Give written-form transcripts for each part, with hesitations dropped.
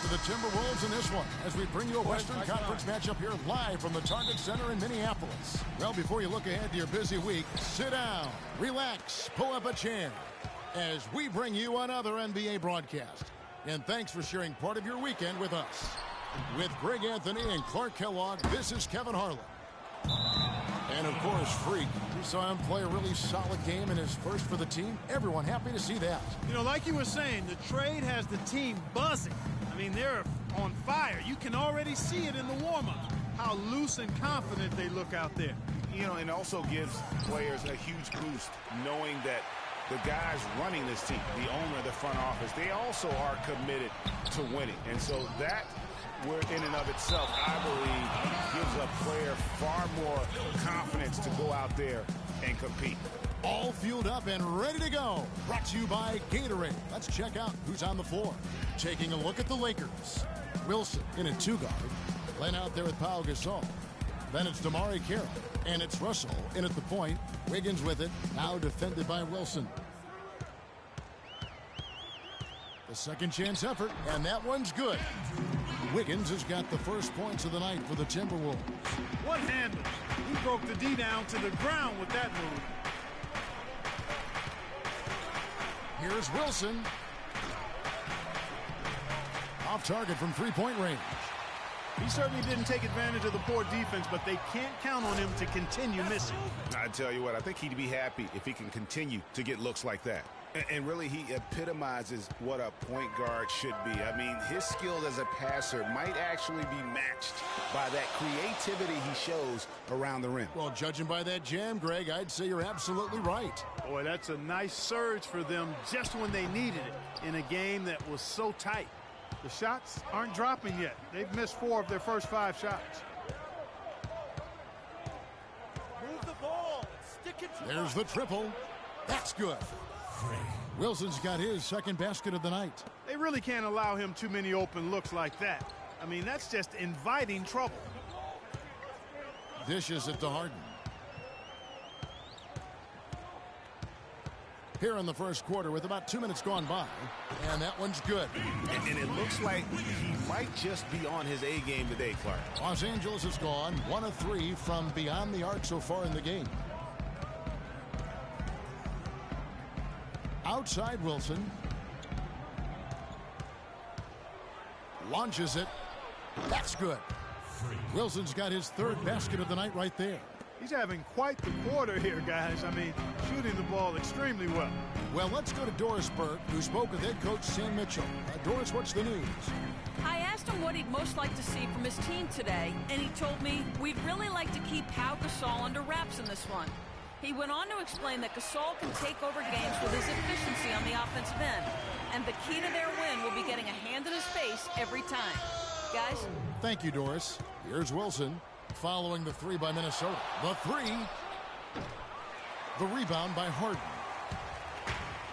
to the Timberwolves in this one as we bring you a Western Conference matchup here live from the Target Center in Minneapolis. Well, before you look ahead to your busy week, sit down, relax, pull up a chair as we bring you another NBA broadcast. And thanks for sharing part of your weekend with us. With Greg Anthony and Clark Kellogg, this is Kevin Harlan. And, of course, Freak. We saw him play a really solid game in his first for the team. Everyone happy to see that. You know, like you were saying, the trade has the team buzzing. I mean, they're on fire. You can already see it in the warm-up, how loose and confident they look out there. You know, it also gives players a huge boost knowing that the guys running this team, the owner, the front office, they also are committed to winning. And so that, in and of itself, I believe, gives a player far more confidence to go out there and compete. All fueled up and ready to go. Brought to you by Gatorade. Let's check out who's on the floor. Taking a look at the Lakers. Wilson in a two-guard. Len out there with Pau Gasol. Then it's Damari Carroll. And it's Russell in at the point. Wiggins with it. Now defended by Wilson. The second chance effort. And that one's good. Wiggins has got the first points of the night for the Timberwolves. What handle? He broke the D down to the ground with that move. Here's Wilson. Off target from three-point range. He certainly didn't take advantage of the poor defense, but they can't count on him to continue missing. I tell you what, I think he'd be happy if he can continue to get looks like that. And really, he epitomizes what a point guard should be. I mean, his skill as a passer might actually be matched by that creativity he shows around the rim. Well, judging by that jam, Greg, I'd say you're absolutely right. Boy, that's a nice surge for them just when they needed it in a game that was so tight. The shots aren't dropping yet. They've missed 4 of their first 5 shots. Move the ball. Stick it to There's the triple. That's good. Wilson's got his second basket of the night. They really can't allow him too many open looks like that. I mean, that's just inviting trouble. Dishes it to Harden. Here in the first quarter with about 2 minutes gone by. And that one's good. And it looks like he might just be on his A game today, Clark. Los Angeles has gone 1 of 3 from beyond the arc so far in the game. Outside Wilson. Launches it. That's good. Wilson's got his third basket of the night right there. He's having quite the quarter here, guys. I mean, shooting the ball extremely well. Well, let's go to Doris Burke, who spoke with head coach Sam Mitchell. Doris, what's the news? I asked him what he'd most like to see from his team today, and he told me we'd really like to keep Pau Gasol under wraps in this one. He went on to explain that Gasol can take over games with his efficiency on the offensive end, and the key to their win will be getting a hand in his face every time. Guys? Thank you, Doris. Here's Wilson following the 3 by Minnesota. The 3. The rebound by Harden.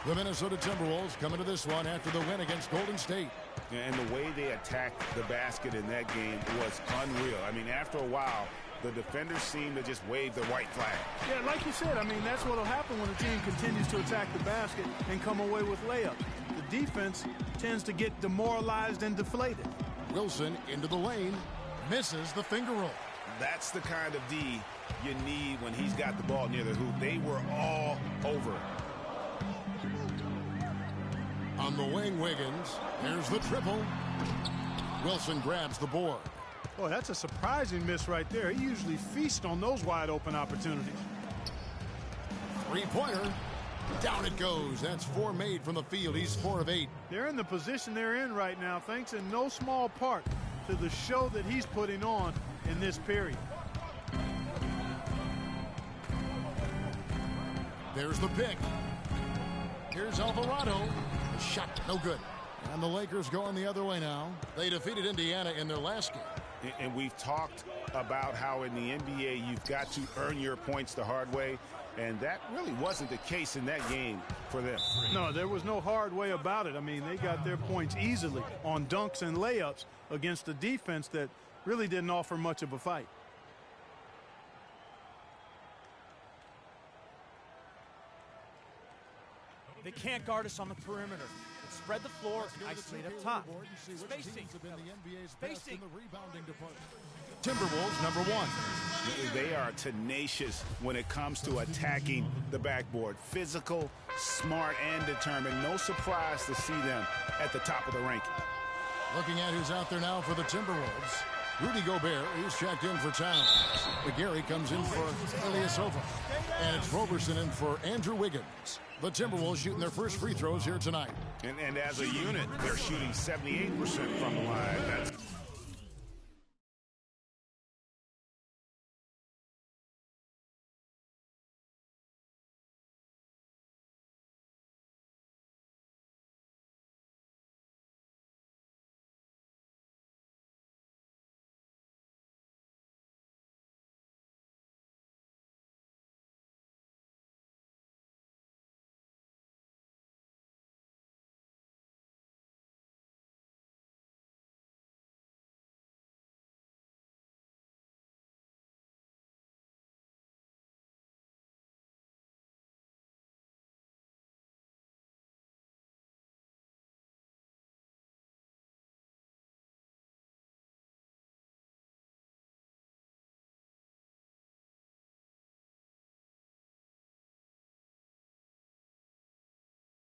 The Minnesota Timberwolves coming to this one after the win against Golden State. And the way they attacked the basket in that game was unreal. I mean, after a while, the defenders seemed to just wave the white flag. Yeah, like you said, I mean, that's what will happen when a team continues to attack the basket and come away with layups. The defense tends to get demoralized and deflated. Wilson into the lane. Misses the finger roll. That's the kind of D you need when he's got the ball near the hoop. They were all over it. On the wing, Wiggins. There's the triple. Wilson grabs the board. Boy, that's a surprising miss right there. He usually feasts on those wide open opportunities. Three-pointer. Down it goes. That's 4 made from the field. He's 4 of 8. They're in the position they're in right now, thanks in no small part to the show that he's putting on in this period. There's the pick. Here's Alvarado. The shot, no good. And the Lakers going the other way now. They defeated Indiana in their last game. And we've talked about how in the NBA you've got to earn your points the hard way. And that really wasn't the case in that game for them. No, there was no hard way about it. I mean, they got their points easily on dunks and layups against a defense that really didn't offer much of a fight. They can't guard us on the perimeter. It's spread the floor and isolate up top. Spacing. Spacing. The rebounding department. Timberwolves #1. They are tenacious when it comes to attacking the backboard. Physical, smart, and determined. No surprise to see them at the top of the ranking. Looking at who's out there now for the Timberwolves. Rudy Gobert is checked in for Towns. McGarry comes in for Ilyasova. And it's Roberson in for Andrew Wiggins. The Timberwolves shooting their first free throws here tonight. And as a unit, they're shooting 78% from the line.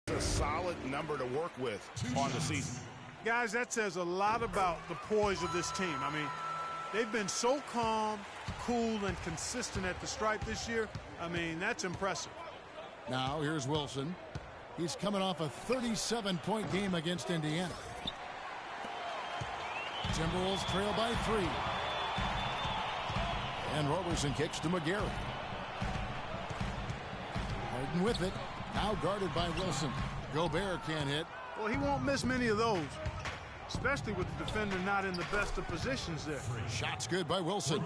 That's a solid number to work with on the season. Guys, that says a lot about the poise of this team. I mean, they've been so calm, cool, and consistent at the stripe this year. I mean, that's impressive. Now here's Wilson. He's coming off a 37-point game against Indiana. Timberwolves trail by 3. And Roberson kicks to McGarry. Harden with it. Now guarded by Wilson. Gobert can't hit. Well, he won't miss many of those, especially with the defender not in the best of positions there. Shot's good by Wilson.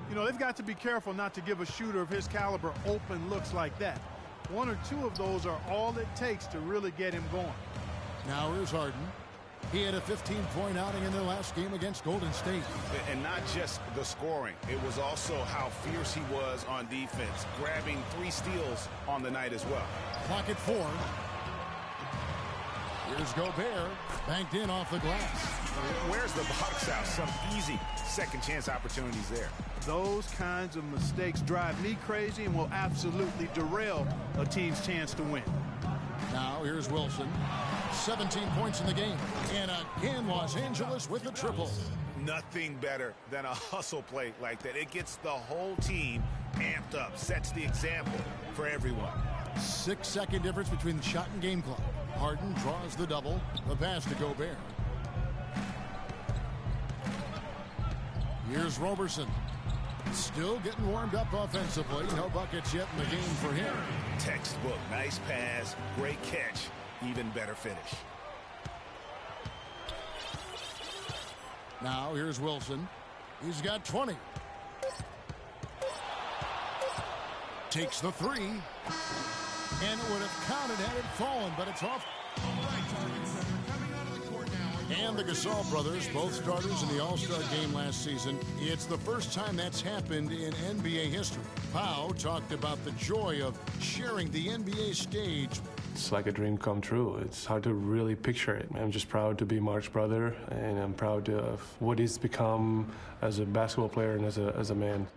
You know, they've got to be careful not to give a shooter of his caliber open looks like that. 1 or 2 of those are all it takes to really get him going. Now here's Harden. He had a 15-point outing in their last game against Golden State. And not just the scoring. It was also how fierce he was on defense, grabbing 3 steals on the night as well. Clock at 4. Here's Gobert, banked in off the glass. Where's the box out? Some easy second chance opportunities there. Those kinds of mistakes drive me crazy and will absolutely derail a team's chance to win. Now here's Wilson. 17 points in the game. And again, Los Angeles with a triple. Nothing better than a hustle play like that. It gets the whole team amped up, sets the example for everyone. 6-second difference between the shot and game clock. Harden draws the double. The pass to Gobert. Here's Roberson. Still getting warmed up offensively. No buckets yet in the game for him. Textbook. Nice pass. Great catch. Even better finish. Now here's Wilson. He's got 20. Takes the 3. And it would have counted had it fallen, but it's off. And the Gasol brothers, both starters in the All-Star game last season. It's the first time that's happened in NBA history. Pau talked about the joy of sharing the NBA stage. It's like a dream come true. It's hard to really picture it. I'm just proud to be Mark's brother, and I'm proud of what he's become as a basketball player and as a man.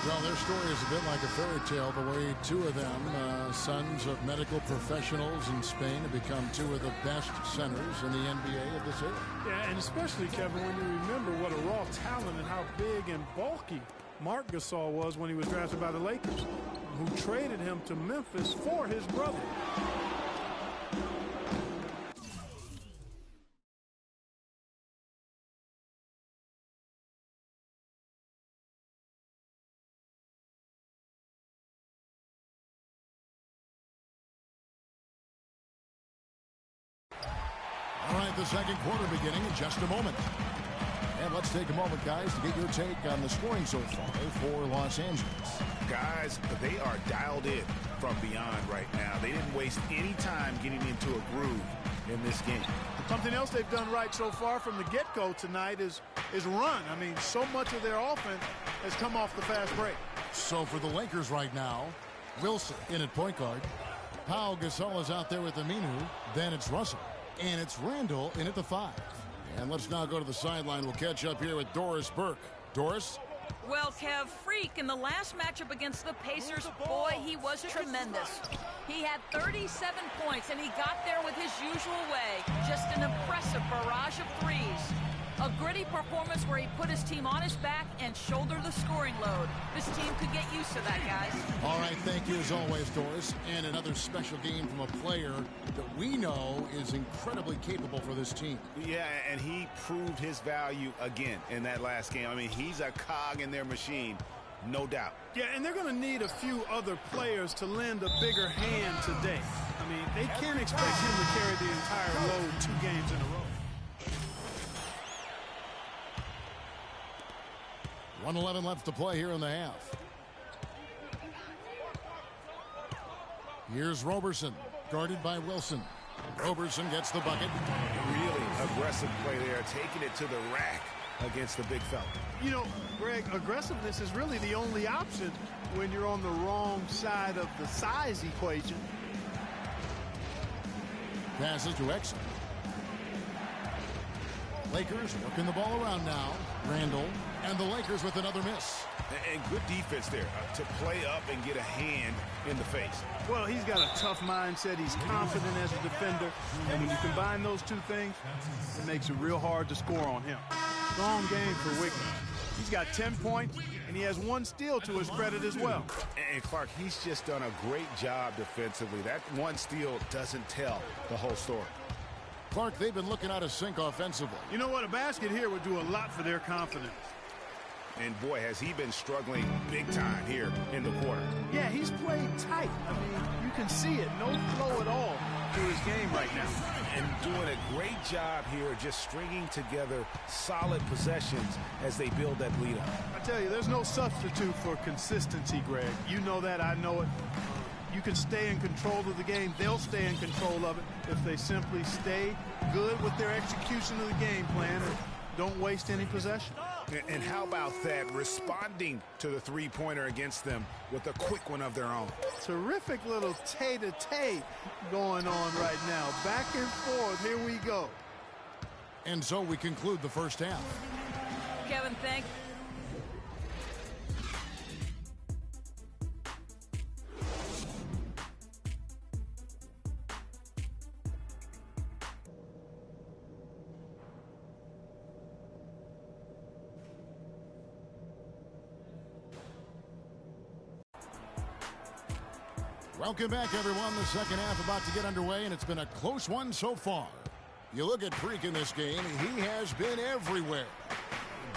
Well, their story is a bit like a fairy tale, the way 2 of them, sons of medical professionals in Spain, have become 2 of the best centers in the NBA of this era. Yeah, and especially, Kevin, when you remember what a raw talent and how big and bulky Marc Gasol was when he was drafted by the Lakers, who traded him to Memphis for his brother. All right, the second quarter beginning in just a moment. And let's take a moment, guys, to get your take on the scoring so far for Los Angeles. Guys, they are dialed in from beyond right now. They didn't waste any time getting into a groove in this game. Something else they've done right so far from the get-go tonight is run. I mean, so much of their offense has come off the fast break. So for the Lakers right now, Wilson in at point guard. Pau Gasol is out there with Aminu. Then it's Russell. And it's Randall in at the 5. And let's now go to the sideline. We'll catch up here with Doris Burke. Doris? Well, Kev, Freak in the last matchup against the Pacers, boy, he was tremendous. He had 37 points, and he got there with his usual way. Just an impressive barrage of threes. A gritty performance where he put his team on his back and shouldered the scoring load. This team could get used to that, guys. All right, thank you as always, Doris. And another special game from a player that we know is incredibly capable for this team. Yeah, and he proved his value again in that last game. I mean, he's a cog in their machine, no doubt. Yeah, and they're going to need a few other players to lend a bigger hand today. I mean, they can't expect him to carry the entire load 2 games in a row. 1:11 left to play here in the half. Here's Roberson, guarded by Wilson. Roberson gets the bucket. Really aggressive play there, taking it to the rack against the big fella. You know, Greg, aggressiveness is really the only option when you're on the wrong side of the size equation. Passes to Exum. Lakers working the ball around now. Randall. And the Lakers with another miss. And good defense there to play up and get a hand in the face. Well, he's got a tough mindset. He's confident as a defender. And when you combine those two things, it makes it real hard to score on him. Strong game for Wiggins. He's got 10 points, and he has 1 steal to his credit as well. And Clark, he's just done a great job defensively. That 1 steal doesn't tell the whole story. Clark, they've been looking out of sync offensively. You know what? A basket here would do a lot for their confidence. And boy, has he been struggling big time here in the quarter. Yeah, he's played tight. I mean, you can see it. No flow at all to his game right now. And doing a great job here just stringing together solid possessions as they build that lead up. I tell you, there's no substitute for consistency, Greg. You know that. I know it. You can stay in control of the game. They'll stay in control of it if they simply stay good with their execution of the game plan and don't waste any possession. And how about that, responding to the three-pointer against them with a quick one of their own. Terrific little tete-a-tete going on right now. Back and forth, here we go. And so we conclude the first half. Kevin, thank you. Welcome back, everyone. The second half about to get underway, and it's been a close one so far. You look at Freak in this game, he has been everywhere.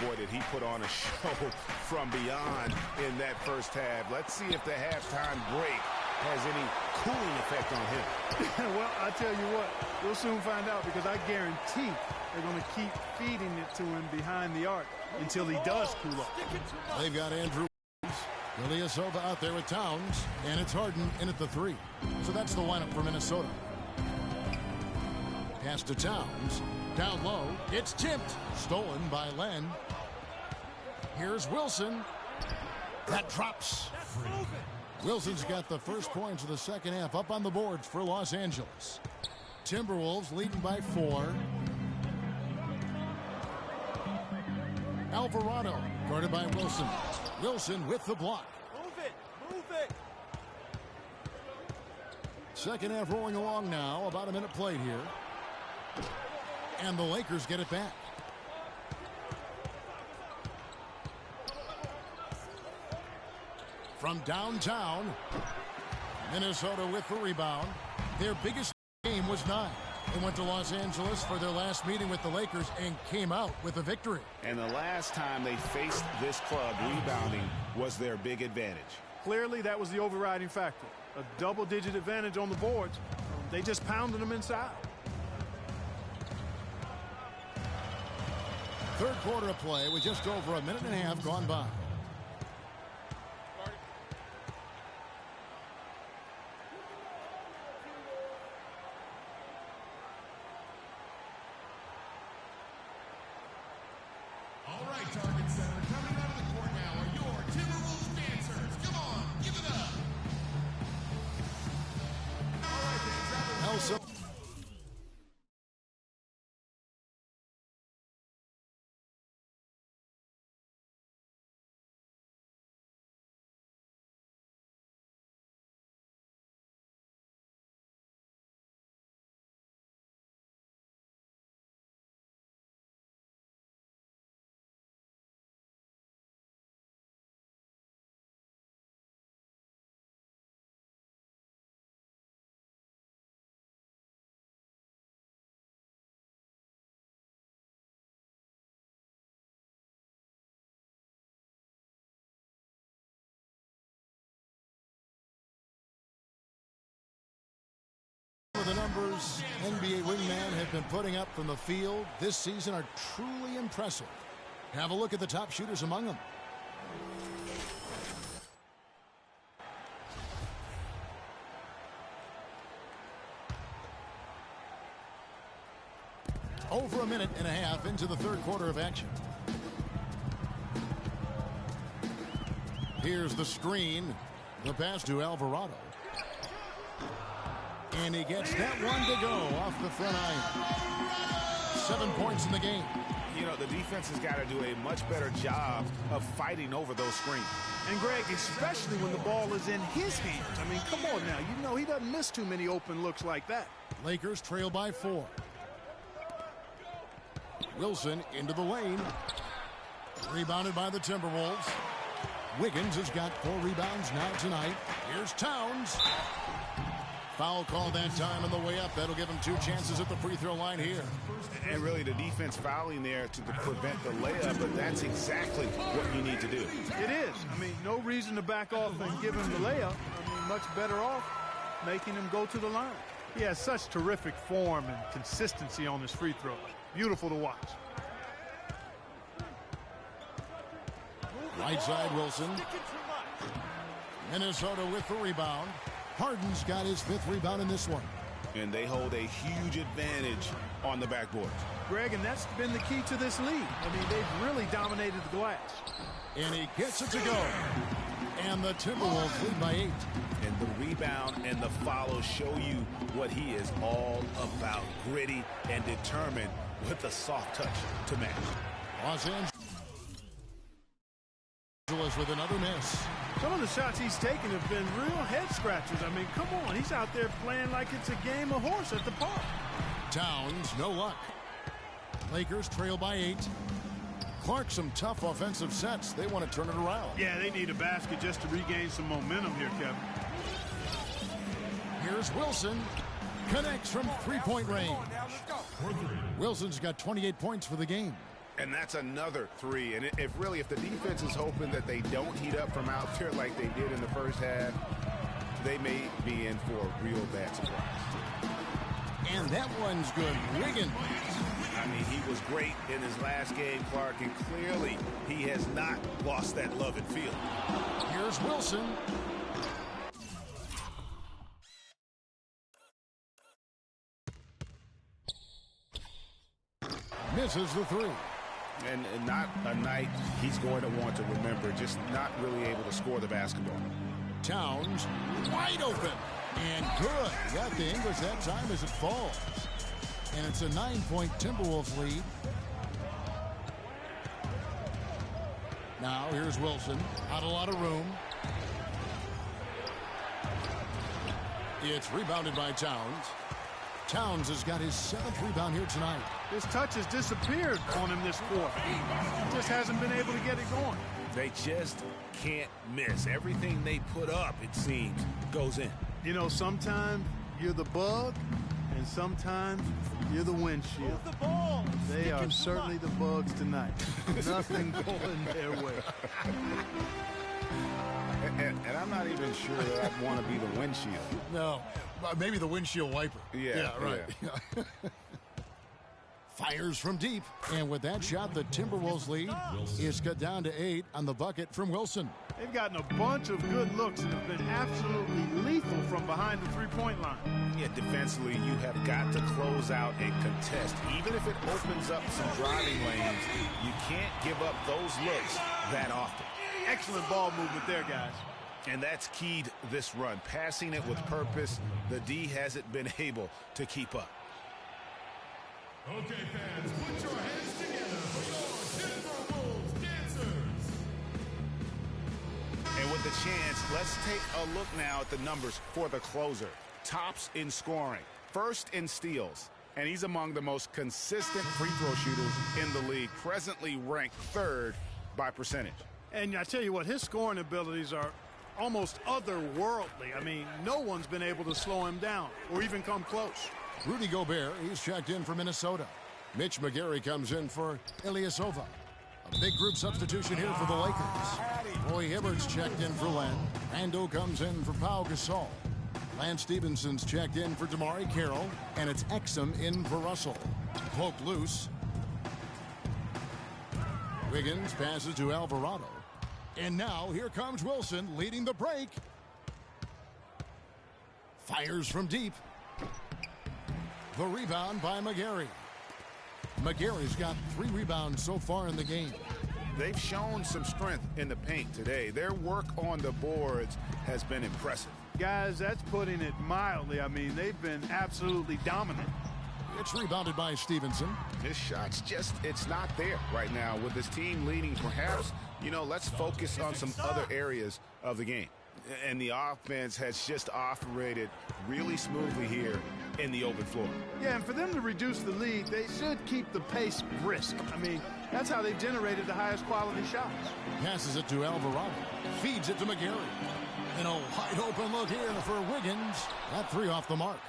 Boy, did he put on a show from beyond in that first half. Let's see if the halftime break has any cooling effect on him. Well, I tell you what, we'll soon find out, because I guarantee they're going to keep feeding it to him behind the arc until he does cool up. They've got Andrew Ilyasova out there with Towns, and it's Harden in at the 3. So that's the lineup for Minnesota. Pass to Towns. Down low. It's tipped. Stolen by Len. Here's Wilson. That drops. Wilson's got the first points of the second half up on the boards for Los Angeles. Timberwolves leading by 4. Alvarado guarded by Wilson. Wilson with the block. Move it. Move it. Second half rolling along now. About a minute played here. And the Lakers get it back. From downtown, Minnesota with the rebound. Their biggest game was 9. They went to Los Angeles for their last meeting with the Lakers and came out with a victory. And the last time they faced this club, rebounding was their big advantage. Clearly, that was the overriding factor. A double-digit advantage on the boards. They just pounded them inside. Third quarter of play with just over a minute and a half gone by. All right, Target Center, coming out of the court now are your Timberwolves dancers. Come on, give it up. Wilson. The numbers NBA wingmen have been putting up from the field this season are truly impressive. Have a look at the top shooters among them. Over a minute and a half into the third quarter of action. Here's the screen. The pass to Alvarado. And he gets that one to go off the front iron. 7 points in the game. You know, the defense has got to do a much better job of fighting over those screens. And, Greg, especially when the ball is in his hands. I mean, come on now. You know he doesn't miss too many open looks like that. Lakers trail by 4. Wilson into the lane. Rebounded by the Timberwolves. Wiggins has got 4 rebounds now tonight. Here's Towns. Foul call that time on the way up. That'll give him 2 chances at the free throw line here. And really the defense fouling there to prevent the layup, but that's exactly what you need to do. It is. I mean, no reason to back off and give him the layup. I mean, much better off making him go to the line. He has such terrific form and consistency on his free throws. Beautiful to watch. Right side Wilson. Minnesota with the rebound. Harden's got his 5th rebound in this one. And they hold a huge advantage on the backboard. Greg, and that's been the key to this lead. I mean, they've really dominated the glass. And he gets it to go. And the Timberwolves lead by 8. And the rebound and the follow show you what he is all about. Gritty and determined with a soft touch to match. Los Angeles with another miss. Some of the shots he's taken have been real head scratchers. I mean, come on. He's out there playing like it's a game of horse at the park. Towns, no luck. Lakers trail by 8. Clark, some tough offensive sets. They want to turn it around. Yeah, they need a basket just to regain some momentum here, Kevin. Here's Wilson. Connects from 3-point range. Wilson's got 28 points for the game. And that's another 3. And if the defense is hoping that they don't heat up from out there like they did in the first half, they may be in for a real bad surprise. And that one's good. Wiggins. I mean, he was great in his last game, Clark, and clearly he has not lost that love and feel. Here's Wilson. Misses the 3. And not a night he's going to want to remember, just not really able to score the basketball. Towns wide open and good. He got the English that time as it falls. And it's a 9-point Timberwolves lead. Now here's Wilson. Not a lot of room. It's rebounded by Towns. Towns has got his 7th rebound here tonight. His touch has disappeared on him this quarter. He just hasn't been able to get it going. They just can't miss. Everything they put up, it seems, goes in. You know, sometimes you're the bug, and sometimes you're the windshield. Move the ball. They are certainly the bugs tonight. Nothing going their way. And I'm not even sure that I'd want to be the windshield. No, maybe the windshield wiper. Yeah, right. Yeah. Fires from deep. And with that shot, the Timberwolves lead is cut down to 8 on the bucket from Wilson. They've gotten a bunch of good looks and have been absolutely lethal from behind the three-point line. Yeah, defensively, you have got to close out and contest. Even if it opens up some driving lanes, you can't give up those looks that often. Excellent ball movement there, guys. And that's keyed this run, passing it with purpose. The D hasn't been able to keep up. Okay, fans, put your hands together for your Timberwolves dancers. And with the chance, let's take a look now at the numbers for the closer. Tops in scoring, first in steals, and he's among the most consistent free throw shooters in the league, presently ranked third by percentage. And I tell you what, his scoring abilities are almost otherworldly. I mean, no one's been able to slow him down or even come close. Rudy Gobert, he's checked in for Minnesota. Mitch McGary comes in for Ilyasova. A big group substitution here for the Lakers. Roy Hibbert's checked in for Len. Rando comes in for Pau Gasol. Lance Stevenson's checked in for Damari Carroll. And it's Exum in for Russell. Cloak loose. Wiggins passes to Alvarado. And now here comes Wilson leading the break. Fires from deep. The rebound by McGary. McGary's got 3 rebounds so far in the game. They've shown some strength in the paint today. Their work on the boards has been impressive. Guys, that's putting it mildly. I mean, they've been absolutely dominant. It's rebounded by Stevenson. His shot's it's not there right now. With his team leading, perhaps, let's focus on some other areas of the game. And the offense has just operated really smoothly here in the open floor. Yeah, and for them to reduce the lead, they should keep the pace brisk. I mean, that's how they've generated the highest quality shots. Passes it to Alvarado. Feeds it to McGary. And a wide open look here for Wiggins. That 3 off the mark.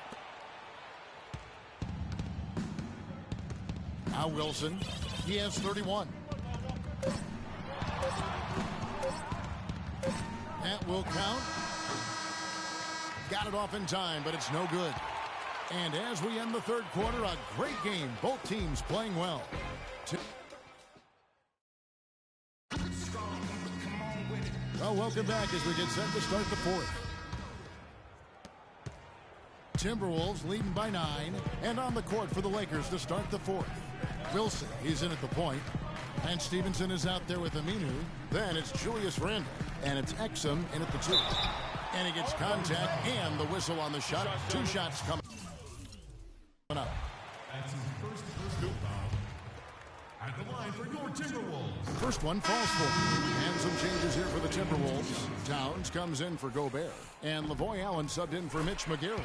Now Wilson. He has 31. That will count. Got it off in time, but it's no good. And as we end the third quarter, a great game. Both teams playing well. Well, welcome back as we get set to start the fourth. Timberwolves leading by 9. And on the court for the Lakers to start the fourth. Wilson, he's in at the point. And Stevenson is out there with Aminu. Then it's Julius Randle. And it's Exum in at the 2. And he gets contact and the whistle on the shot. 2 shots coming up. That's his first personal foul. At the line for your Timberwolves. First one falls for him. And some changes here for the Timberwolves. Towns comes in for Gobert. And Lavoy Allen subbed in for Mitch McGary.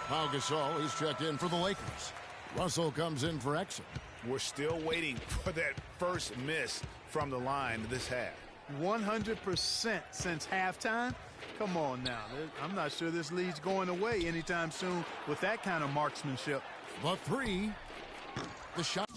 Pau Gasol, he's checked in for the Lakers. Russell comes in for Exum. We're still waiting for that first miss from the line this half. 100% since halftime. Come on now. I'm not sure this lead's going away anytime soon with that kind of marksmanship. The 3. The shot.